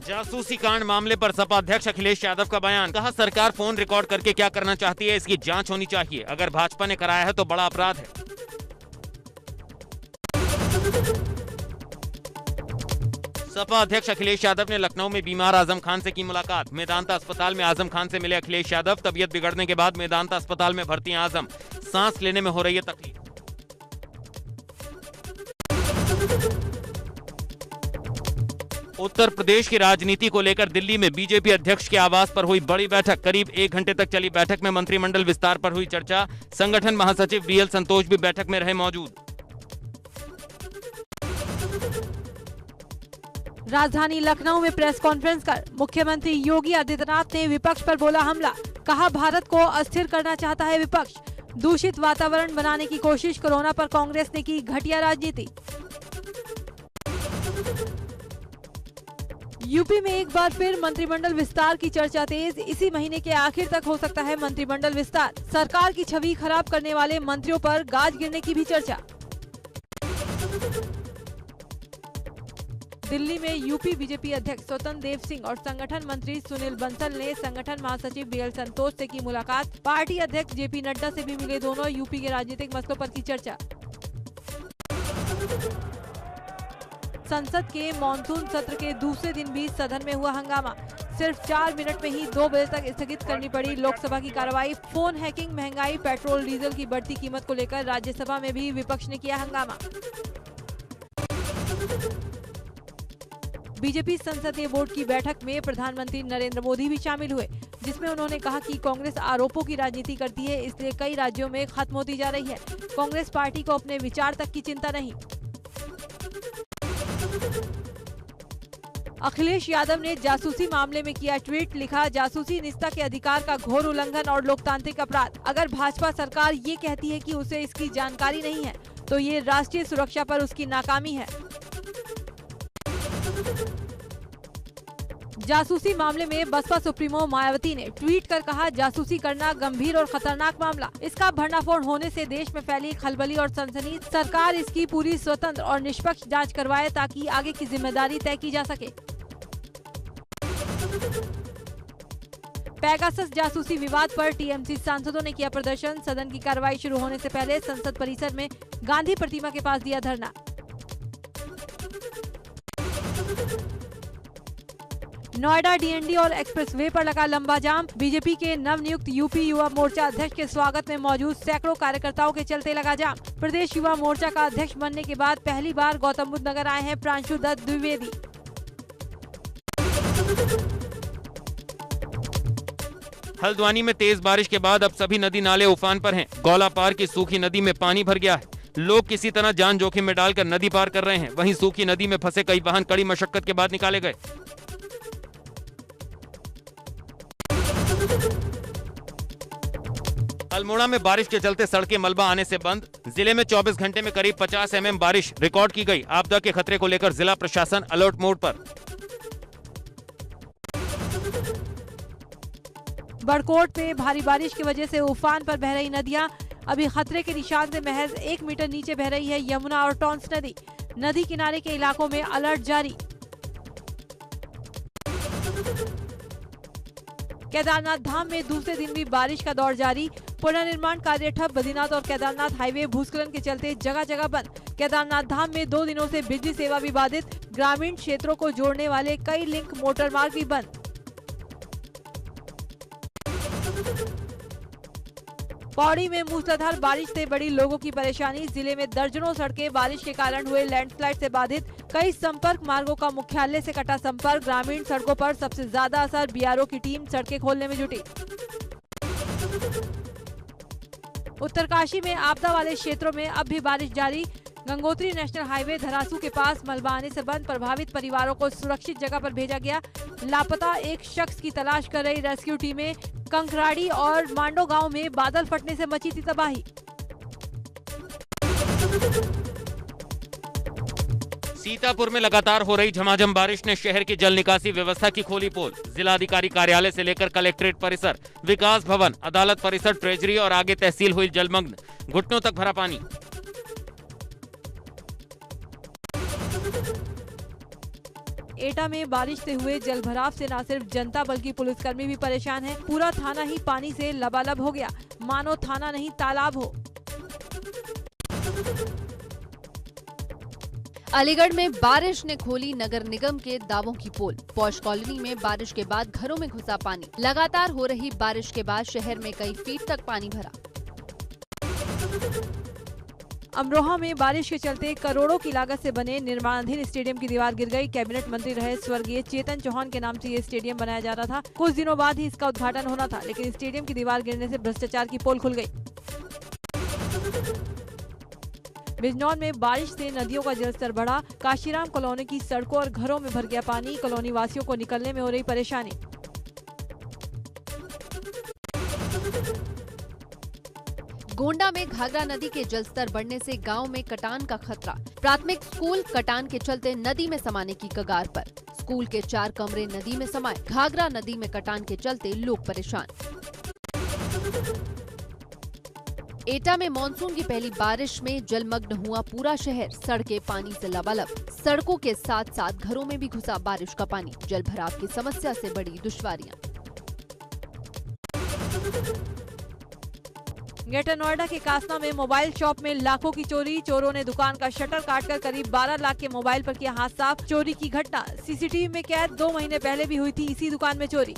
जासूसी कांड मामले पर सपा अध्यक्ष अखिलेश यादव का बयान। कहा, सरकार फोन रिकॉर्ड करके क्या करना चाहती है, इसकी जांच होनी चाहिए। अगर भाजपा ने कराया है तो बड़ा अपराध है। सपा अध्यक्ष अखिलेश यादव ने लखनऊ में बीमार आजम खान से की मुलाकात। मेदांता अस्पताल में आजम खान से मिले अखिलेश यादव। तबीयत बिगड़ने के बाद मेदांता अस्पताल में भर्ती हैं आजम। सांस लेने में हो रही है तकलीफ। उत्तर प्रदेश की राजनीति को लेकर दिल्ली में बीजेपी अध्यक्ष के आवास पर हुई बड़ी बैठक। करीब 1 घंटे तक चली बैठक में मंत्रिमंडल विस्तार पर हुई चर्चा। संगठन महासचिव बीएल संतोष भी बैठक में रहे मौजूद। राजधानी लखनऊ में प्रेस कॉन्फ्रेंस कर मुख्यमंत्री योगी आदित्यनाथ ने विपक्ष पर बोला हमला। कहा, भारत को अस्थिर करना चाहता है विपक्ष। दूषित वातावरण बनाने की कोशिश। कोरोना पर कांग्रेस ने की घटिया राजनीति। यूपी में एक बार फिर मंत्रिमंडल विस्तार की चर्चा तेज। इसी महीने के आखिर तक हो सकता है मंत्रिमंडल विस्तार। सरकार की छवि खराब करने वाले मंत्रियों पर गाज गिरने की भी चर्चा। दिल्ली में यूपी बीजेपी अध्यक्ष स्वतंत्र देव सिंह और संगठन मंत्री सुनील बंसल ने संगठन महासचिव बीएल संतोष से की मुलाकात। पार्टी अध्यक्ष जेपी नड्डा से भी मिले दोनों। यूपी के राजनीतिक मसलों पर की चर्चा। संसद के मॉनसून सत्र के दूसरे दिन भी सदन में हुआ हंगामा। सिर्फ 4 मिनट में ही 2 बजे तक स्थगित करनी पड़ी लोकसभा की कार्रवाई। फोन हैकिंग, महंगाई, पेट्रोल डीजल की बढ़ती कीमत को लेकर राज्यसभा में भी विपक्ष ने किया हंगामा। बीजेपी संसदीय बोर्ड की बैठक में प्रधानमंत्री नरेंद्र मोदी भी शामिल हुए, जिसमें उन्होंने कहा कि कांग्रेस आरोपों की राजनीति करती है, इसलिए कई राज्यों में खत्म होती जा रही है। कांग्रेस पार्टी को अपने विचार तक की चिंता नहीं। अखिलेश यादव ने जासूसी मामले में किया ट्वीट। लिखा, जासूसी निजता के अधिकार का घोर उल्लंघन और लोकतांत्रिक अपराध। अगर भाजपा सरकार ये कहती है कि उसे इसकी जानकारी नहीं है, तो ये राष्ट्रीय सुरक्षा पर उसकी नाकामी है। जासूसी मामले में बसपा सुप्रीमो मायावती ने ट्वीट कर कहा, जासूसी करना गंभीर और खतरनाक मामला। इसका भंडाफोड़ होने से देश में फैली खलबली और सनसनी। सरकार इसकी पूरी स्वतंत्र और निष्पक्ष जांच करवाए ताकि आगे की जिम्मेदारी तय की जा सके। पेगासस जासूसी विवाद पर टीएमसी सांसदों ने किया प्रदर्शन। सदन की कार्रवाई शुरू होने से पहले संसद परिसर में गांधी प्रतिमा के पास दिया धरना। नोएडा डीएनडी और एक्सप्रेसवे पर लगा लंबा जाम। बीजेपी के नवनियुक्त यूपी युवा मोर्चा अध्यक्ष के स्वागत में मौजूद सैकड़ों कार्यकर्ताओं के चलते लगा जाम। प्रदेश युवा मोर्चा का अध्यक्ष बनने के बाद पहली बार गौतम बुद्ध नगर आए हैं प्रांशु दत्त द्विवेदी। हल्द्वानी में तेज बारिश के बाद अब सभी नदी नाले उफान पर हैं। गौला पार की सूखी नदी में पानी भर गया है। लोग किसी तरह जान जोखिम में डालकर नदी पार कर रहे हैं। वहीं सूखी नदी में फंसे कई वाहन कड़ी मशक्कत के बाद निकाले गए। अल्मोड़ा में बारिश के चलते सड़कें मलबा आने से बंद। जिले में 24 घंटे में करीब 50 mm बारिश रिकॉर्ड की गई। आपदा के खतरे को लेकर जिला प्रशासन अलर्ट मोड पर। बड़कोट में भारी बारिश की वजह से उफान पर बह रही नदियां। अभी खतरे के निशान से महज 1 मीटर नीचे बह रही है यमुना और टॉन्स नदी। नदी किनारे के इलाकों में अलर्ट जारी। केदारनाथ धाम में दूसरे दिन भी बारिश का दौर जारी। पुनर्निर्माण कार्य ठप। बद्रीनाथ और केदारनाथ हाईवे भूस्खलन के चलते जगह जगह बंद। केदारनाथ धाम में 2 दिनों से बिजली सेवा भी बाधित। ग्रामीण क्षेत्रों को जोड़ने वाले कई लिंक मोटरमार्ग भी बंद। पौड़ी में मूसलाधार बारिश से बड़ी लोगों की परेशानी। जिले में दर्जनों सड़कें बारिश के कारण हुए लैंडस्लाइड से बाधित। कई संपर्क मार्गों का मुख्यालय से कटा संपर्क। ग्रामीण सड़कों पर सबसे ज्यादा असर। बीआरओ की टीम सड़कें खोलने में जुटी। उत्तरकाशी में आपदा वाले क्षेत्रों में अब भी बारिश जारी। गंगोत्री नेशनल हाईवे धरासू के पास मलबा आने से बंद। प्रभावित परिवारों को सुरक्षित जगह पर भेजा गया। लापता एक शख्स की तलाश कर रही रेस्क्यू टीमें। कंकराड़ी और मांडो गांव में बादल फटने से मची थी तबाही। सीतापुर में लगातार हो रही झमाझम बारिश ने शहर की जल निकासी व्यवस्था की खोली पोल। जिलाधिकारी कार्यालय से लेकर कलेक्ट्रेट परिसर, विकास भवन, अदालत परिसर, ट्रेजरी और आगे तहसील हुई जलमग्न। घुटनों तक भरा पानी। एटा में बारिश से हुए जलभराव से न सिर्फ जनता बल्कि पुलिसकर्मी भी परेशान है। पूरा थाना ही पानी से लबालब हो गया, मानो थाना नहीं तालाब हो। अलीगढ़ में बारिश ने खोली नगर निगम के दावों की पोल। पॉश कॉलोनी में बारिश के बाद घरों में घुसा पानी। लगातार हो रही बारिश के बाद शहर में कई फीट तक पानी भरा। अमरोहा में बारिश के चलते करोड़ों की लागत से बने निर्माणाधीन स्टेडियम की दीवार गिर गई। कैबिनेट मंत्री रहे स्वर्गीय चेतन चौहान के नाम से ये स्टेडियम बनाया जा रहा था। कुछ दिनों बाद ही इसका उद्घाटन होना था, लेकिन स्टेडियम की दीवार गिरने से भ्रष्टाचार की पोल खुल गई। बिजनौर में बारिश से नदियों का जलस्तर बढ़ा। काशीराम कॉलोनी की सड़कों और घरों में भर गया पानी। कॉलोनी वासियों को निकलने में हो रही परेशानी। गोंडा में घाघरा नदी के जलस्तर बढ़ने से गांव में कटान का खतरा। प्राथमिक स्कूल कटान के चलते नदी में समाने की कगार पर। स्कूल के 4 कमरे नदी में समाये। घाघरा नदी में कटान के चलते लोग परेशान। एटा में मानसून की पहली बारिश में जलमग्न हुआ पूरा शहर। सड़कें पानी से लबालब। सड़कों के साथ साथ घरों में भी घुसा बारिश का पानी। जलभराव की समस्या से बड़ी दुश्वारियां। ग्रेटर नोएडा के कासना में मोबाइल शॉप में लाखों की चोरी। चोरों ने दुकान का शटर काटकर करीब 12 लाख के मोबाइल पर किया हाथ साफ। चोरी की घटना सीसीटीवी में कैद। 2 महीने पहले भी हुई थी इसी दुकान में चोरी।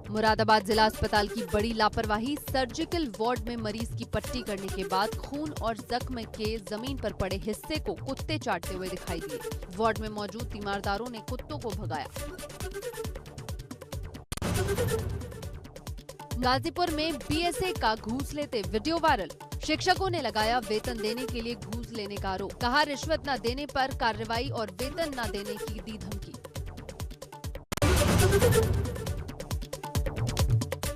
मुरादाबाद जिला अस्पताल की बड़ी लापरवाही। सर्जिकल वार्ड में मरीज की पट्टी करने के बाद खून और जख्म के जमीन पर पड़े हिस्से को कुत्ते चाटते हुए दिखाई दिए। वार्ड में मौजूद तीमारदारों ने कुत्तों को भगाया। गाजीपुर में बीएसए का घूस लेते वीडियो वायरल। शिक्षकों ने लगाया वेतन देने के लिए घूस लेने का आरोप। कहा रिश्वत न देने पर कार्रवाई और वेतन न देने की दी धमकी।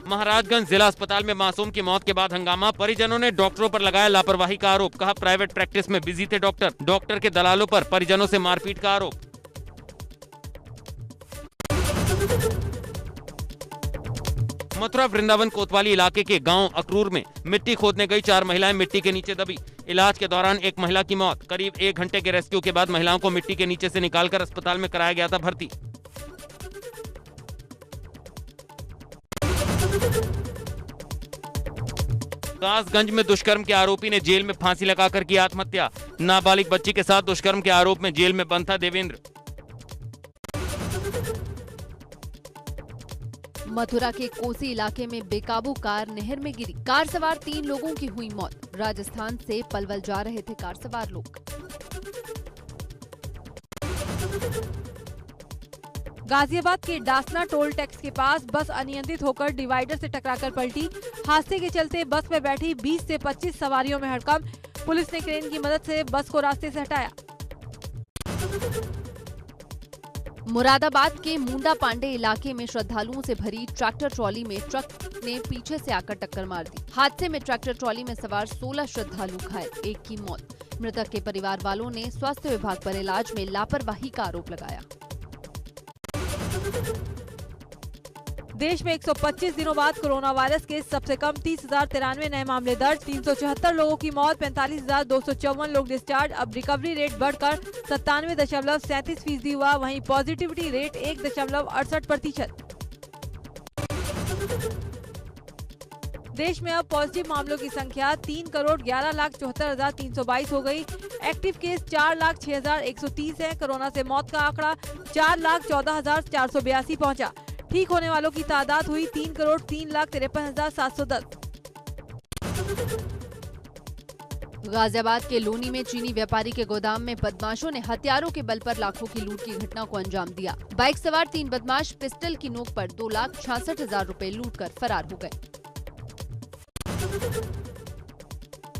महाराजगंज जिला अस्पताल में मासूम की मौत के बाद हंगामा। परिजनों ने डॉक्टरों पर लगाया लापरवाही का आरोप। कहा प्राइवेट प्रैक्टिस में बिजी थे डॉक्टर। डॉक्टर के दलालों पर परिजनों से मारपीट का आरोप। मथुरा वृंदावन कोतवाली इलाके के गांव अक्रूर में मिट्टी खोदने गई 4 महिलाएं मिट्टी के नीचे दबी। इलाज के दौरान एक महिला की मौत। करीब 1 घंटे के रेस्क्यू के बाद महिलाओं को मिट्टी के नीचे से निकालकर अस्पताल में कराया गया था भर्ती। कासगंज में दुष्कर्म के आरोपी ने जेल में फांसी लगाकर की आत्महत्या। नाबालिग बच्ची के साथ दुष्कर्म के आरोप में जेल में बंद था देवेंद्र। मथुरा के कोसी इलाके में बेकाबू कार नहर में गिरी। कार सवार 3 लोगों की हुई मौत। राजस्थान से पलवल जा रहे थे कार सवार लोग। गाजियाबाद के डासना टोल टैक्स के पास बस अनियंत्रित होकर डिवाइडर से टकराकर पलटी। हादसे के चलते बस में बैठी 20 से 25 सवारियों में हड़कंप। पुलिस ने क्रेन की मदद से बस को रास्ते से हटाया। मुरादाबाद के मुंडा पांडे इलाके में श्रद्धालुओं से भरी ट्रैक्टर ट्रॉली में ट्रक ने पीछे से आकर टक्कर मार दी। हादसे में ट्रैक्टर ट्रॉली में सवार 16 श्रद्धालु घायल। 1 की मौत। मृतक के परिवार वालों ने स्वास्थ्य विभाग पर इलाज में लापरवाही का आरोप लगाया। देश में 125 दिनों बाद कोरोना वायरस के सबसे कम 30,093 नए मामले दर्ज। 374 लोगों की मौत। 45,254 लोग डिस्चार्ज। अब रिकवरी रेट बढ़कर 97.37% हुआ। वहीं पॉजिटिविटी रेट 1.68%। देश में अब पॉजिटिव मामलों की संख्या 3,11,74,322 हो गई। एक्टिव केस 4,06,130 है। कोरोना से मौत का आंकड़ा 4,14,482 पहुंचा। ठीक होने वालों की तादाद हुई 3,03,53,710। गाजियाबाद के लोनी में चीनी व्यापारी के गोदाम में बदमाशों ने हथियारों के बल पर लाखों की लूट की घटना को अंजाम दिया। बाइक सवार 3 बदमाश पिस्टल की नोक पर 2,66,000 रुपए लूट कर फरार हो गए।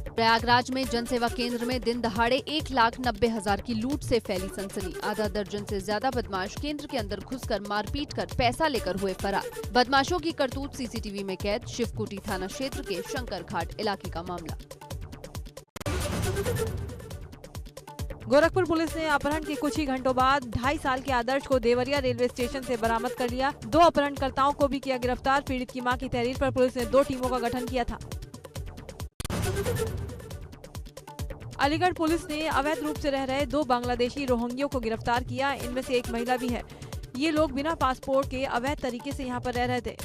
प्रयागराज में जनसेवा केंद्र में दिन दहाड़े 1,90,000 की लूट से फैली सनसनी। आधा दर्जन से ज्यादा बदमाश केंद्र के अंदर घुसकर मारपीट कर पैसा लेकर हुए फरार। बदमाशों की करतूत सीसीटीवी में कैद। शिवकुटी थाना क्षेत्र के शंकर घाट इलाके का मामला। गोरखपुर पुलिस ने अपहरण के कुछ ही घंटों बाद 2.5 साल के आदर्श को देवरिया रेलवे स्टेशन से बरामद कर लिया। 2 अपहरणकर्ताओं को भी किया गिरफ्तार। पीड़ित की मां की तहरीर पर पुलिस ने 2 टीमों का गठन किया था। अलीगढ़ पुलिस ने अवैध रूप से रह रहे 2 बांग्लादेशी रोहिंग्यों को गिरफ्तार किया। इनमें से एक महिला भी है। ये लोग बिना पासपोर्ट के अवैध तरीके से यहाँ पर रह रहे थे।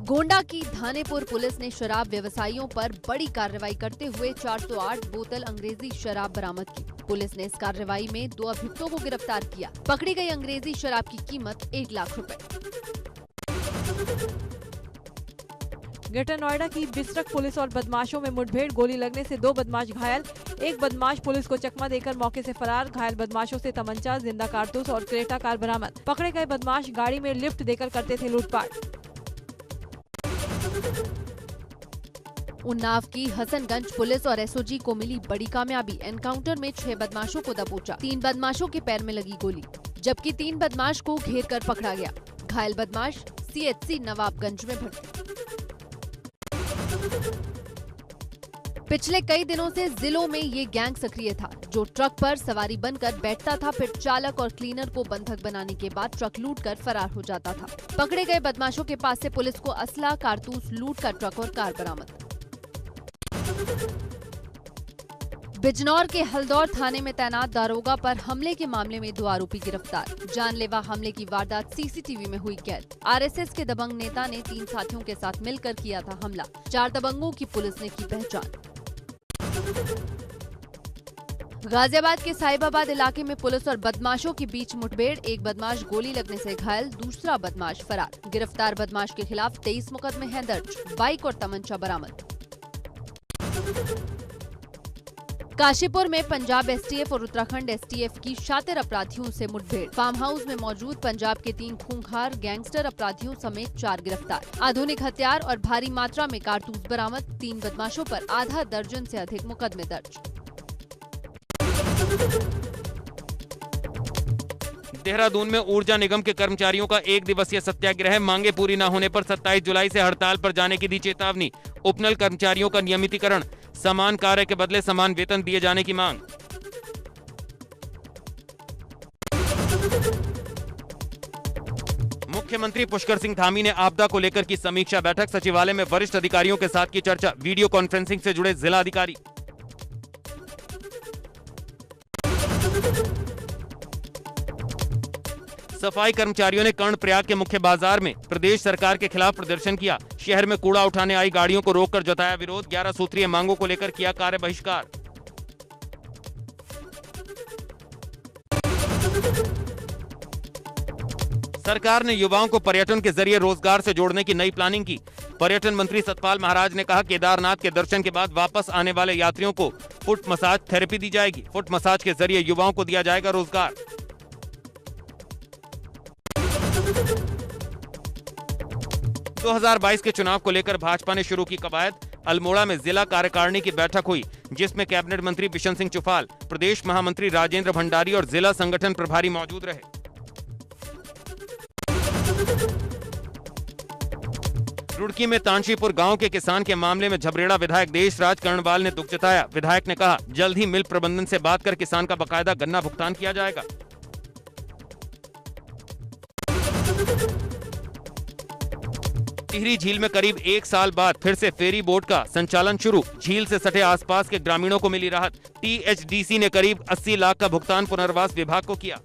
गोंडा की धानेपुर पुलिस ने शराब व्यवसायियों पर बड़ी कार्रवाई करते हुए 408 बोतल अंग्रेजी शराब बरामद की। पुलिस ने इस कार्रवाई में 2 अभियुक्तों को गिरफ्तार किया। पकड़ी गई अंग्रेजी शराब की कीमत 1 लाख रुपए। ग्रेटर नोएडा की बिस्रक पुलिस और बदमाशों में मुठभेड़, गोली लगने से 2 बदमाश घायल। एक बदमाश पुलिस को चकमा देकर मौके से फरार। घायल बदमाशों से तमंचा, जिंदा कारतूस और क्रेटा कार बरामद। पकड़े गए बदमाश गाड़ी में लिफ्ट देकर करते थे लूटपाट। उन्नाव की हसनगंज पुलिस और एसओजी को मिली बड़ी कामयाबी। एनकाउंटर में 6 बदमाशों को दबोचा। 3 बदमाशों के पैर में लगी गोली, जबकि 3 बदमाश को घेर कर पकड़ा गया। घायल बदमाश सीएचसी नवाबगंज में भर्ती। पिछले कई दिनों से जिलों में ये गैंग सक्रिय था, जो ट्रक पर सवारी बनकर बैठता था, फिर चालक और क्लीनर को बंधक बनाने के बाद ट्रक लूटकर फरार हो जाता था। पकड़े गए बदमाशों के पास से पुलिस को असला, कारतूस, लूट का ट्रक और कार बरामद। बिजनौर के हल्दौर थाने में तैनात दारोगा पर हमले के मामले में 2 आरोपी गिरफ्तार। जानलेवा हमले की वारदात सीसीटीवी में हुई कैद। आरएसएस के दबंग नेता ने 3 साथियों के साथ मिलकर किया था हमला। 4 दबंगों की पुलिस ने की पहचान। गाजियाबाद के साहिबाबाद इलाके में पुलिस और बदमाशों के बीच मुठभेड़, एक बदमाश गोली लगने से घायल, दूसरा बदमाश फरार। गिरफ्तार बदमाश के खिलाफ 23 मुकदमे हैं दर्ज। बाइक और तमंचा बरामद। काशीपुर में पंजाब एसटीएफ और उत्तराखंड एसटीएफ की शातिर अपराधियों से मुठभेड़। फार्म हाउस में मौजूद पंजाब के 3 खूंखार गैंगस्टर अपराधियों समेत 4 गिरफ्तार। आधुनिक हथियार और भारी मात्रा में कारतूस बरामद। 3 बदमाशों पर आधा दर्जन से अधिक मुकदमे दर्ज। देहरादून में ऊर्जा निगम के कर्मचारियों का 1 दिवसीय सत्याग्रह। मांगे पूरी न होने पर 27 जुलाई से हड़ताल पर जाने की दी चेतावनी। उपनल कर्मचारियों का नियमितीकरण, समान कार्य के बदले समान वेतन दिए जाने की मांग। मुख्यमंत्री पुष्कर सिंह धामी ने आपदा को लेकर की समीक्षा बैठक। सचिवालय में वरिष्ठ अधिकारियों के साथ की चर्चा। वीडियो कॉन्फ्रेंसिंग से जुड़े जिला अधिकारी। सफाई कर्मचारियों ने कर्णप्रयाग के मुख्य बाजार में प्रदेश सरकार के खिलाफ प्रदर्शन किया। शहर में कूड़ा उठाने आई गाड़ियों को रोककर जताया विरोध। 11 सूत्रीय मांगों को लेकर किया कार्य बहिष्कार। सरकार ने युवाओं को पर्यटन के जरिए रोजगार से जोड़ने की नई प्लानिंग की। पर्यटन मंत्री सतपाल महाराज ने कहा, केदारनाथ के दर्शन के बाद वापस आने वाले यात्रियों को फुट मसाज थेरेपी दी जाएगी। फुट मसाज के जरिए युवाओं को दिया जाएगा रोजगार। 2022 के चुनाव को लेकर भाजपा ने शुरू की कवायद। अल्मोड़ा में जिला कार्यकारिणी की बैठक हुई, जिसमें कैबिनेट मंत्री बिशन सिंह चुफाल, प्रदेश महामंत्री राजेंद्र भंडारी और जिला संगठन प्रभारी मौजूद रहे। रुड़की में तांशीपुर गांव के किसान के मामले में झबरेड़ा विधायक देशराज कर्णवाल ने दुख जताया। विधायक ने कहा, जल्द ही मिल प्रबंधन से बात कर किसान का बकायदा गन्ना भुगतान किया जाएगा। टिहरी झील में करीब 1 साल बाद फिर से फेरी बोट का संचालन शुरू। झील से सटे आसपास के ग्रामीणों को मिली राहत। टीएचडीसी ने करीब 80 लाख का भुगतान पुनर्वास विभाग को किया।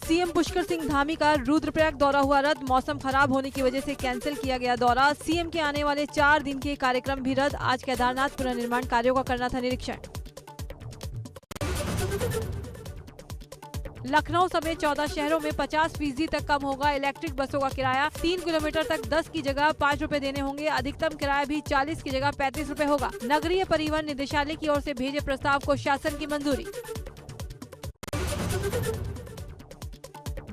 सीएम पुष्कर सिंह धामी का रुद्रप्रयाग दौरा हुआ रद्द। मौसम खराब होने की वजह से कैंसिल किया गया दौरा। सीएम के आने वाले 4 दिन के कार्यक्रम भी रद्द। आज केदारनाथ पुनर्निर्माण कार्यों का करना था निरीक्षण। लखनऊ समेत 14 शहरों में 50% तक कम होगा इलेक्ट्रिक बसों का किराया। 3 किलोमीटर तक 10 की जगह 5 रुपए देने होंगे। अधिकतम किराया भी 40 की जगह 35 रुपए होगा। नगरीय परिवहन निदेशालय की ओर से भेजे प्रस्ताव को शासन की मंजूरी।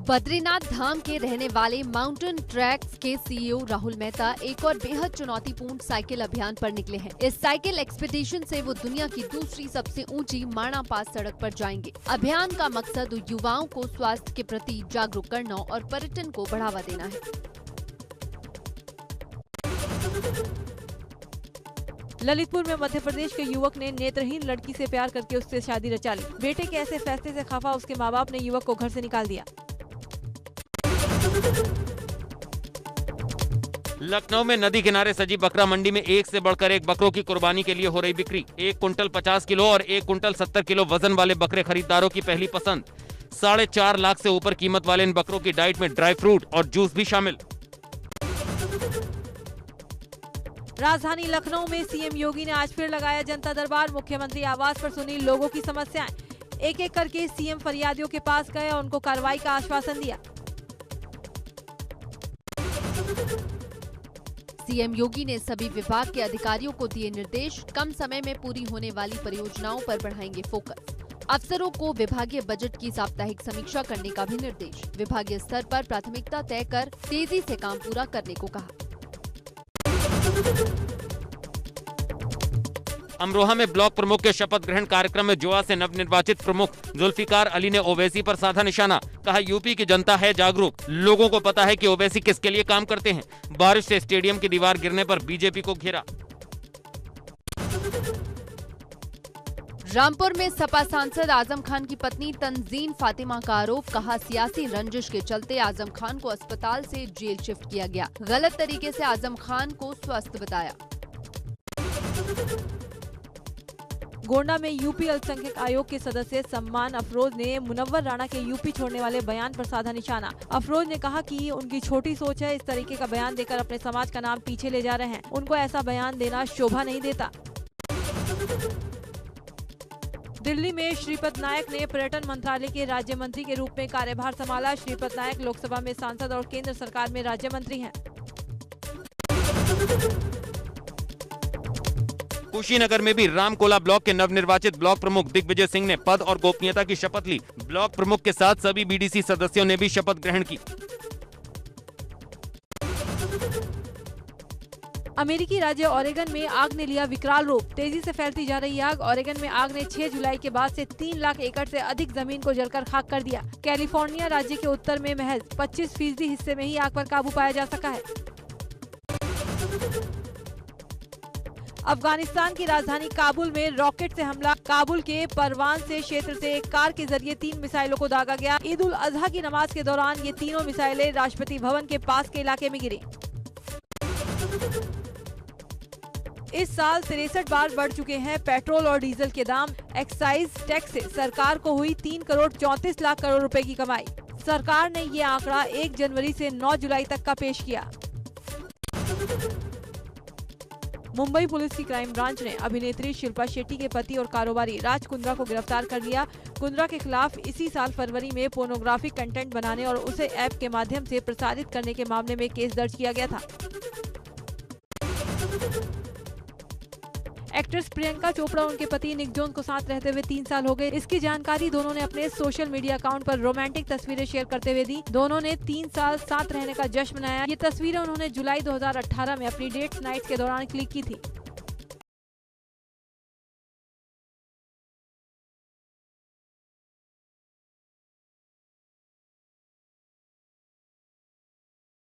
बद्रीनाथ धाम के रहने वाले माउंटेन ट्रैक्स के सीईओ राहुल मेहता एक और बेहद चुनौतीपूर्ण साइकिल अभियान पर निकले हैं। इस साइकिल एक्सपीडिशन से वो दुनिया की दूसरी सबसे ऊंची माणा पास सड़क पर जाएंगे। अभियान का मकसद युवाओं को स्वास्थ्य के प्रति जागरूक करना और पर्यटन को बढ़ावा देना है। ललितपुर में मध्य प्रदेश के युवक ने नेत्रहीन लड़की से प्यार करके उससे शादी रचा ली। बेटे के ऐसे फैसले से खफा उसके माँ बाप ने युवक को घर से निकाल दिया। लखनऊ में नदी किनारे सजी बकरा मंडी में एक से बढ़कर एक बकरों की कुर्बानी के लिए हो रही बिक्री। 1 कुंटल 50 किलो और 1 कुंटल 70 किलो वजन वाले बकरे खरीदारों की पहली पसंद। 4.5 लाख से ऊपर कीमत वाले इन बकरों की डाइट में ड्राई फ्रूट और जूस भी शामिल। राजधानी लखनऊ में सीएम योगी ने आज फिर लगाया जनता दरबार। मुख्यमंत्री आवास पर सुनी लोगों की समस्याएं। एक एक करके सीएम फरियादियों के पास गए और उनको कार्रवाई का आश्वासन दिया। सीएम योगी ने सभी विभाग के अधिकारियों को दिए निर्देश, कम समय में पूरी होने वाली परियोजनाओं पर बढ़ाएंगे फोकस। अफसरों को विभागीय बजट की साप्ताहिक समीक्षा करने का भी निर्देश। विभागीय स्तर पर प्राथमिकता तय कर तेजी से काम पूरा करने को कहा। अमरोहा में ब्लॉक प्रमुख के शपथ ग्रहण कार्यक्रम में जोआ से नवनिर्वाचित प्रमुख जुल्फिकार अली ने ओवैसी पर साधा निशाना। कहा, यूपी की जनता है जागरूक, लोगों को पता है कि ओवैसी किसके लिए काम करते हैं। बारिश से स्टेडियम की दीवार गिरने पर बीजेपी को घेरा। रामपुर में सपा सांसद आजम खान की पत्नी तंजीन फातिमा का आरोप। कहा, सियासी रंजिश के चलते आजम खान को अस्पताल से जेल शिफ्ट किया गया। गलत तरीके से आजम खान को स्वस्थ बताया। गोंडा में यूपी अल्पसंख्यक आयोग के सदस्य सम्मान अफरोज ने मुनव्वर राणा के यूपी छोड़ने वाले बयान पर साधा निशाना। अफरोज ने कहा कि उनकी छोटी सोच है, इस तरीके का बयान देकर अपने समाज का नाम पीछे ले जा रहे हैं। उनको ऐसा बयान देना शोभा नहीं देता। दिल्ली में श्रीपद नायक ने पर्यटन मंत्रालय के राज्य मंत्री के रूप में कार्यभार संभाला। श्रीपद नायक लोकसभा में सांसद और केंद्र सरकार में राज्य मंत्री हैं। कुशीनगर में भी रामकोला ब्लॉक के नवनिर्वाचित ब्लॉक प्रमुख दिग्विजय सिंह ने पद और गोपनीयता की शपथ ली। ब्लॉक प्रमुख के साथ सभी बीडीसी सदस्यों ने भी शपथ ग्रहण की। अमेरिकी राज्य ओरेगन में आग ने लिया विकराल रूप। तेजी से फैलती जा रही आग। ओरेगन में आग ने 6 जुलाई के बाद से 3 लाख एकड़ से अधिक जमीन को जलकर खाक कर दिया। कैलिफोर्निया राज्य के उत्तर में महज 25% हिस्से में ही आग पर काबू पाया जा सका है। अफगानिस्तान की राजधानी काबुल में रॉकेट से हमला। काबुल के परवान से क्षेत्र से एक कार के जरिए 3 मिसाइलों को दागा गया। ईद उल अजहा की नमाज के दौरान ये तीनों मिसाइलें राष्ट्रपति भवन के पास के इलाके में गिरी। इस साल 63 बार बढ़ चुके हैं पेट्रोल और डीजल के दाम। एक्साइज टैक्स से सरकार को हुई 3 करोड़ 34 लाख करोड़ रुपए की कमाई। सरकार ने ये आंकड़ा 1 जनवरी से 9 जुलाई तक का पेश किया। मुंबई पुलिस की क्राइम ब्रांच ने अभिनेत्री शिल्पा शेट्टी के पति और कारोबारी राज कुंद्रा को गिरफ्तार कर लिया। कुंद्रा के खिलाफ इसी साल फरवरी में पोर्नोग्राफिक कंटेंट बनाने और उसे ऐप के माध्यम से प्रसारित करने के मामले में केस दर्ज किया गया था। एक्ट्रेस प्रियंका चोपड़ा उनके पति निक जोन को साथ रहते हुए 3 साल हो गए। इसकी जानकारी दोनों ने अपने सोशल मीडिया अकाउंट पर रोमांटिक तस्वीरें शेयर करते हुए दी। दोनों ने 3 साल साथ रहने का जश्न मनाया। ये तस्वीरें उन्होंने जुलाई 2018 में अपनी डेट्स नाइट्स के दौरान क्लिक की थी।